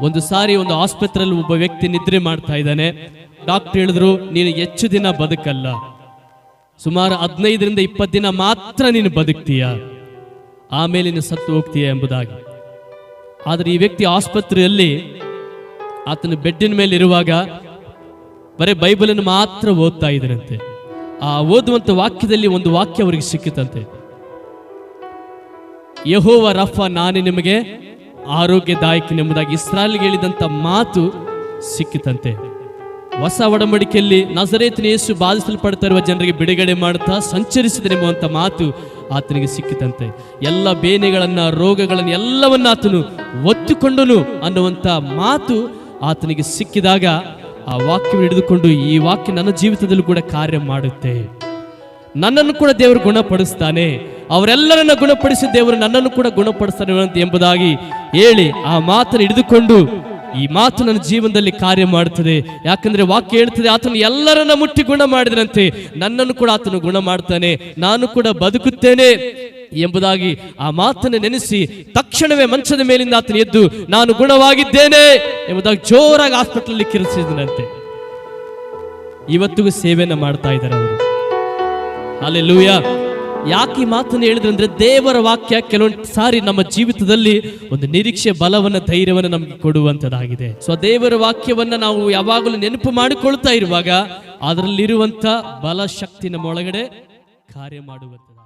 ಒಂದು ಸಾರಿ ಒಂದು ಆಸ್ಪತ್ರೆಯಲ್ಲಿ ಒಬ್ಬ ವ್ಯಕ್ತಿ ನಿದ್ರೆ ಮಾಡ್ತಾ ಇದ್ದಾನೆ. ಡಾಕ್ಟರ್ ಹೇಳಿದ್ರು, ನೀನು ಹೆಚ್ಚು ದಿನ ಬದುಕಲ್ಲ, ಸುಮಾರು 15ರಿಂದ 20 ದಿನ ಮಾತ್ರ ನೀನು ಬದುಕ್ತೀಯ, ಆಮೇಲೆ ನೀನು ಸತ್ತು ಹೋಗ್ತೀಯ ಎಂಬುದಾಗಿ. ಆದರೆ ಈ ವ್ಯಕ್ತಿ ಆಸ್ಪತ್ರೆಯಲ್ಲಿ ಆತನ ಬೆಡ್ಡಿನ ಮೇಲೆ ಇರುವಾಗ ಬರೀ ಬೈಬಲನ್ನು ಮಾತ್ರ ಓದ್ತಾ ಇದ್ದರಂತೆ. ಆ ಓದುವಂತ ವಾಕ್ಯದಲ್ಲಿ ಒಂದು ವಾಕ್ಯ ಅವರಿಗೆ ಸಿಕ್ಕಿತಂತೆ, ಯೆಹೋವ ರಫ, ನಾನೇ ನಿಮಗೆ ಆರೋಗ್ಯದಾಯಕನೆಂಬುದಾಗಿ ಇಸ್ರಾಯೇಲಿಗೆ ಹೇಳಿದಂತ ಮಾತು ಸಿಕ್ಕಿತಂತೆ. ಹೊಸ ಒಡಂಬಡಿಕೆಯಲ್ಲಿ ನಜರೇತಿನ ಯೇಸು ಬಾಧಿಸಲ್ಪಡ್ತಾ ಇರುವ ಜನರಿಗೆ ಬಿಡುಗಡೆ ಮಾಡುತ್ತಾ ಸಂಚರಿಸಿದನೆಂಬುವಂತ ಮಾತು ಆತನಿಗೆ ಸಿಕ್ಕಿತಂತೆ. ಎಲ್ಲ ಬೇನೆಗಳನ್ನ, ರೋಗಗಳನ್ನು ಎಲ್ಲವನ್ನ ಆತನು ಒತ್ತುಕೊಂಡನು ಅನ್ನುವಂತ ಮಾತು ಆತನಿಗೆ ಸಿಕ್ಕಿದಾಗ ಆ ವಾಕ್ಯವನ್ನು ಹಿಡಿದುಕೊಂಡು, ಈ ವಾಕ್ಯ ನನ್ನ ಜೀವಿತದಲ್ಲೂ ಕೂಡ ಕಾರ್ಯ ಮಾಡುತ್ತೆ, ನನ್ನನ್ನು ಕೂಡ ದೇವರು ಗುಣಪಡಿಸ್ತಾನೆ, ಅವರೆಲ್ಲರನ್ನ ಗುಣಪಡಿಸಿ ದೇವರು ನನ್ನನ್ನು ಕೂಡ ಗುಣಪಡಿಸ್ತಾನೆ ಎಂಬುದಾಗಿ ಹೇಳಿ ಆ ಮಾತನ್ನು ಹಿಡಿದುಕೊಂಡು, ಈ ಮಾತು ನನ್ನ ಜೀವನದಲ್ಲಿ ಕಾರ್ಯ ಮಾಡುತ್ತದೆ. ಯಾಕಂದ್ರೆ ವಾಕ್ಯ ಹೇಳ್ತದೆ, ಆತನು ಎಲ್ಲರನ್ನ ಮುಟ್ಟಿ ಗುಣ ಮಾಡಿದನಂತೆ, ನನ್ನನ್ನು ಕೂಡ ಆತನು ಗುಣ ಮಾಡ್ತಾನೆ, ನಾನು ಕೂಡ ಬದುಕುತ್ತೇನೆ ಎಂಬುದಾಗಿ ಆ ಮಾತನ್ನು ನೆನೆಸಿ ತಕ್ಷಣವೇ ಮಂಚದ ಮೇಲಿಂದ ಆತನು ಎದ್ದು, ನಾನು ಗುಣವಾಗಿದ್ದೇನೆ ಎಂಬುದಾಗಿ ಜೋರಾಗಿ ಹಾಸ್ಪಿಟಲ್ ಕಿರಿಸಿದನಂತೆ. ಇವತ್ತಿಗೂ ಸೇವೆಯನ್ನ ಮಾಡ್ತಾ ಇದ್ದಾರೆ ಅವರು. ಹಲ್ಲೆಲೂಯಾ. ಯಾಕೆ ಈ ಮಾತನ್ನು ಹೇಳಿದ್ರಂದ್ರೆ, ದೇವರ ವಾಕ್ಯ ಕೆಲವೊಂದು ಸಾರಿ ನಮ್ಮ ಜೀವಿತದಲ್ಲಿ ಒಂದು ನಿರೀಕ್ಷೆ, ಬಲವನ್ನ, ಧೈರ್ಯವನ್ನ ನಮಗೆ ಕೊಡುವಂತದ್ದಾಗಿದೆ. ಸೊ ದೇವರ ವಾಕ್ಯವನ್ನ ನಾವು ಯಾವಾಗಲೂ ನೆನಪು ಮಾಡಿಕೊಳ್ತಾ ಇರುವಾಗ ಅದರಲ್ಲಿರುವಂತ ಬಲ, ಶಕ್ತಿ ನಮ್ಮ ಒಳಗಡೆ ಕಾರ್ಯ ಮಾಡುವಂಥದ್ದು.